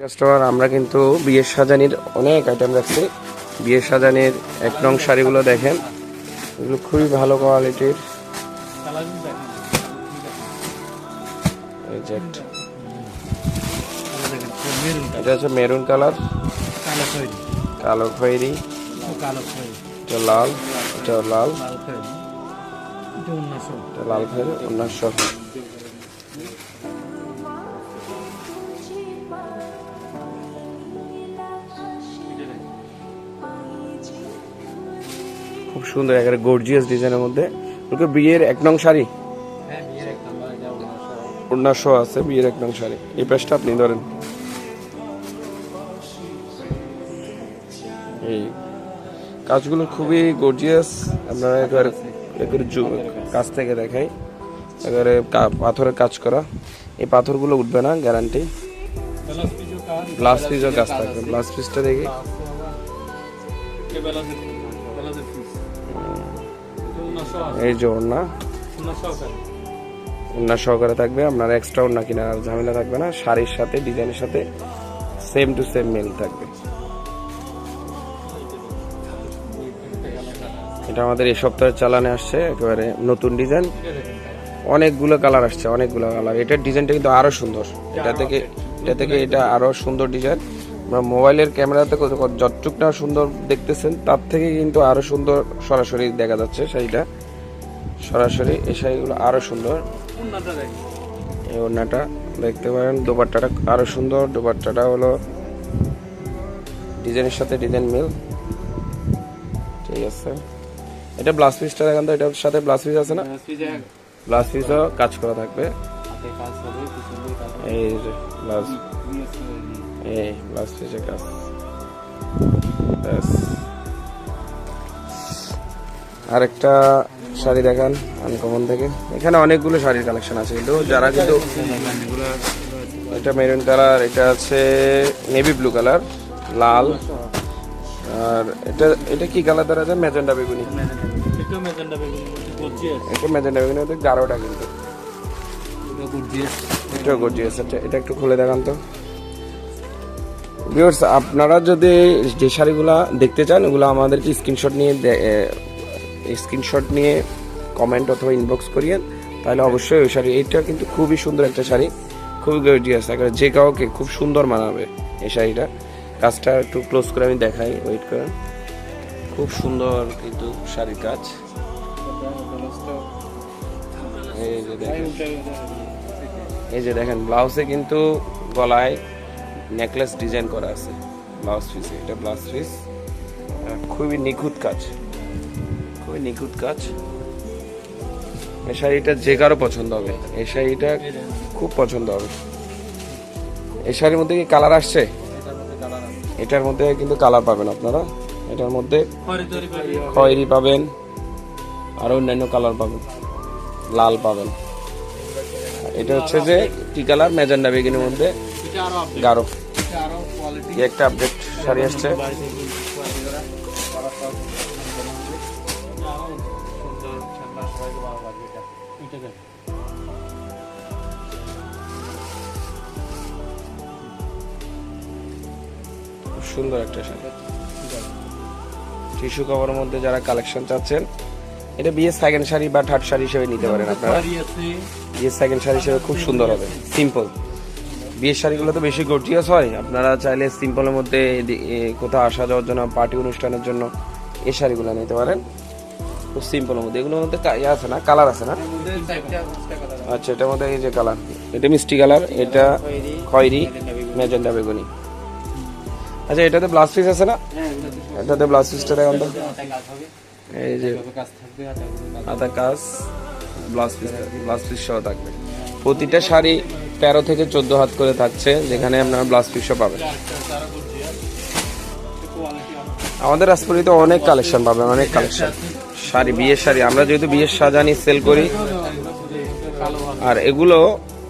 Customer আমরা কিন্তু বিয়ের সাজানির অনেক আইটেম রাখছি। বিয়ের সাজানির এক নং শাড়িগুলো দেখেন, এগুলো খুবই ভালো কোয়ালিটির। এটা হচ্ছে মেরুন কালার, কালো খয়েরি, এটা লাল, এটা লাল, লাল খয়েরি 1900। খুব সুন্দর একেবারে গর্জিয়াস ডিজাইনের মধ্যে। ওকে বিয়ের এক নং শাড়ি 1900 আছে, বিয়ের এক নং শাড়ি। এই প্রাইসটা আপনি ধরেন। এই কাজগুলো খুবই গর্জিয়াস, আপনারা একবার কাছ থেকে দেখাই। এবারে পাথরের কাজ করা, এই পাথরগুলো উঠবে না, গ্যারান্টি। গ্লাস পিসও কাজ থাকবে। গ্লাস পিসটা দেখি, এই যে ওড়না সহকারে থাকবে। আপনার এক্সট্রা ওড়না কেনার ঝামেলা থাকবে না, শাড়ির সাথে ডিজাইনের সাথে সেম টু সেম মিল থাকবে। এটা আমাদের এই সপ্তাহে চালানে আসছে, একেবারে নতুন ডিজাইন, অনেকগুলো কালার আসছে, অনেকগুলো কালার। এটার ডিজাইনটা কিন্তু আরো সুন্দর, এটা থেকে এটা আরো সুন্দর ডিজাইন। মোবাইলের ক্যামেরাতে যতটুক না সুন্দর দেখতেছেন, তার থেকে কিন্তু আরো সুন্দর সরাসরি দেখা যাচ্ছে শাড়িটা। সরাসরি এই শাড়িগুলো আরো সুন্দর। এই ওড়নাটা দেখতে পারেন, দোপাট্টাটা আরো সুন্দর। দোপাট্টাটা হলো ডিজাইনের সাথে ডিজাইন মিল, ঠিক আছে। এটা ব্লাউজ পিসটা দেখেন তো, এটার সাথে ব্লাউজ পিস আছে না? ব্লাউজ পিসও কাজ করা থাকবে। এই যে ব্লাউজ, এই ব্লাউজ পিসের কাজ। আরেকটা শাড়ি দেখান আনকমন থেকে। এখানে অনেকগুলো শাড়ির কালেকশন আছে, কিন্তু যারা কিন্তু এটা মেরুন কালার, এটা আছে নেভি ব্লু কালার, লাল, আর এটা কি কালার দ্বারা আছে? ম্যাজেন্ডা বেগুনি। এটা ম্যাজেন্ডা বেগুনি, গাঢ়টা কিন্তু এটাও গর্জিয়াস। এটা একটু খুলে দেখান তো ভিউয়ার্স। আপনারা যদি যে শাড়িগুলা দেখতে চান, ওগুলো আমাদেরকে স্ক্রিনশট নিয়ে কমেন্ট অথবা ইনবক্স করিয়েন, তাহলে অবশ্যই ওই শাড়ি। এইটা কিন্তু খুবই সুন্দর একটা শাড়ি, খুবই গর্জিয়াস, যে কাউকে খুব সুন্দর মানাবে এই শাড়িটা। কাজটা একটু ক্লোজ করে আমি দেখাই, ওয়েট করেন। খুব সুন্দর কিন্তু শাড়ির কাজ। এই যে দেখেন, ব্লাউজে কিন্তু গলায় নেকলেস ডিজাইন করা আছে ব্লাউজ পিসে। এটা ব্লাউজ পিস, খুবই নিখুঁত কাজ, খুবই নিখুঁত কাজ। এই শাড়িটা যে কারো পছন্দ হবে, এই শাড়িটা খুব পছন্দ হবে। এই শাড়ির মধ্যে কি কালার আসছে? এটার মধ্যে কিন্তু কালার পাবেন আপনারা। এটার মধ্যে খয়েরি পাবেন, আর অন্যান্য কালার পাবেন, লাল পাবেন। এটা হচ্ছে যে কি কালার? ম্যাজেন্ডা বেগুনির মধ্যে গাঢ়। একটা আপডেট শাড়ি আসছে, সুন্দর একটা শাড়ি, টিস্যু কভারের মধ্যে। যারা কালেকশন চাচ্ছেন, এটা বিয়ের সেকেন্ড শাড়ি বা থার্ড শাড়ি হিসেবে নিতে পারেন আপনারা। বিয়ের সেকেন্ড শাড়ি হিসেবে খুব সুন্দর হবে, সিম্পল। বিয়ের শাড়িগুলো তো বেশি গর্জিয়াস হয়, আপনারা চাইলে সিম্পলের মধ্যে কোথাও আসা যাওয়ার জন্য, পার্টি অনুষ্ঠানের জন্য এই শাড়িগুলো নিতে পারেন, খুব সিম্পলের মধ্যে। এগুলোর মধ্যে আছে না, কালার আছে না? আচ্ছা, এটার মধ্যে এই যে কালার, এটা মিষ্টি কালার, এটা খয়েরি, ম্যাজেন্ডা বেগুনি। আচ্ছা, এটাতে ব্লাউজ পিস আছে না? এটাতে ব্লাউজ পিসটা দেখুন তো, এই যে হাতা কাজ, ব্লাউজ পিস সহ থাকবে। প্রতিটা শাড়ি 13 থেকে 14 হাত করে থাকছে, যেখানে আপনারা ব্লাউজ পিসও পাবেন। আমাদের রাজপুরিতে অনেক কালেকশন পাবেন, অনেক কালেকশন শাড়ি, বিয়ের শাড়ি। আমরা যেহেতু বিয়ের সাজানি সেল করি, আর এগুলো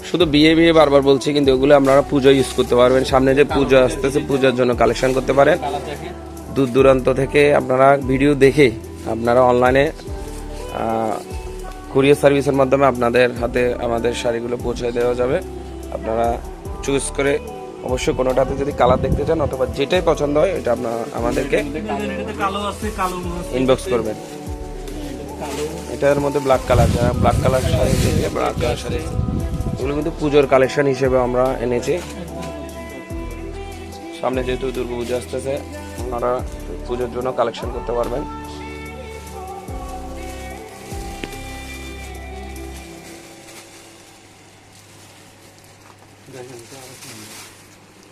শুধু বিয়ে বারবার বলছি, কিন্তু এগুলো আপনারা পুজো ইউজ করতে পারবেন। সামনে যে পুজো আসতেছে, পূজার জন্য কালেকশন করতে পারেন। দূর দূরান্ত থেকে আপনারা ভিডিও দেখে আপনারা অনলাইনে কুরিয়ার সার্ভিসের মাধ্যমে আপনাদের হাতে আমাদের শাড়িগুলো পৌঁছে দেওয়া যাবে। আপনারা চুজ করে অবশ্যই কোনোটাতে যদি কালার দেখতে চান অথবা যেটাই পছন্দ হয় এটা আপনার আমাদেরকে ইনবক্স করবেন। এটার মধ্যে ব্ল্যাক কালার, যারা ব্ল্যাক কালার শাড়ি দেখলে ব্ল্যাক কালার শাড়ি, এগুলো কিন্তু পুজোর কালেকশন হিসেবে আমরা এনেছি। সামনে যেহেতু দুর্গাপূজা আসতেছে, আপনারা পুজোর জন্য কালেকশন করতে পারবেন।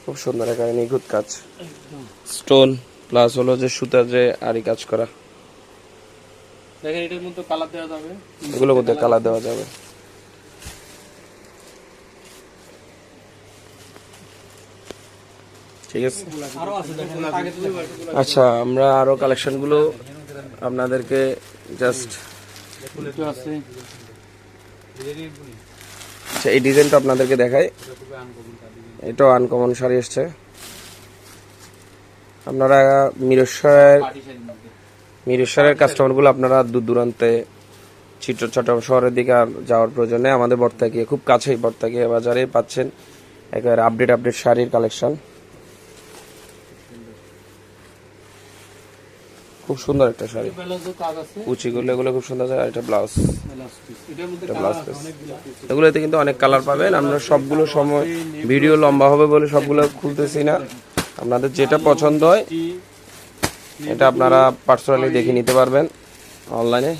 খুব সুন্দর এখানে নিখুঁত কাজ, স্টোন প্লাস হলো যে সুতার যে আরি কাজ করা, দেখেন এটার মধ্যে কালার দেওয়া যাবে, এগুলোর মধ্যে কালার দেওয়া যাবে। ঠিক আছে, আরো আছে দেখেন আগে আচ্ছা আমরা আরো কালেকশন গুলো আপনাদেরকে জাস্ট, একটু আছে আচ্ছা এই ডিজাইনটা আপনাদেরকে দেখাই। এটাও আনকমন শাড়ি এসছে। আপনারা মিরেশ্বরের কাস্টমারগুলো আপনারা দূর দূরান্তে চট্টগ্রাম শহরের দিকে আর যাওয়ার প্রয়োজনে আমাদের বর্তাকিয়া খুব কাছেই বর্তাকিয়া বাজারে পাচ্ছেন একেবারে আপডেট শাড়ির কালেকশন। খুব সুন্দর একটা শাড়ি, কুচিগুলো এগুলো খুব সুন্দর। আর এটা ব্লাউজ, ব্লাউজ পিস। এগুলোতে কিন্তু অনেক কালার পাবেন। আমরা সবগুলো সময় ভিডিও লম্বা হবে বলে সবগুলো খুলতেছি না। আপনাদের যেটা পছন্দ হয় এটা আপনারা পার্সোনালি দেখে নিতে পারবেন অনলাইনে।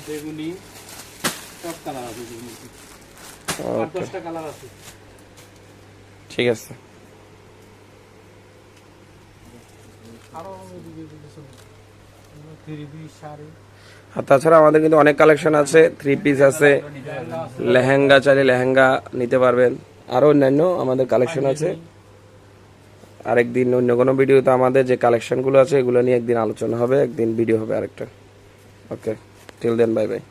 ঠিক আছে, আর তাছাড়া আমাদের কিন্তু অনেক কালেকশন আছে, 3 পিস আছে, লেহেঙ্গা চাইলে লেহেঙ্গা নিতে পারবেন, আরো অন্যান্য আমাদের কালেকশন আছে। আরেকদিন অন্য কোনো ভিডিওতে আমাদের যে কালেকশনগুলো আছে এগুলো নিয়ে একদিন আলোচনা হবে, একদিন ভিডিও হবে আরেকটা। ওকে, টিল দেন, বাই বাই।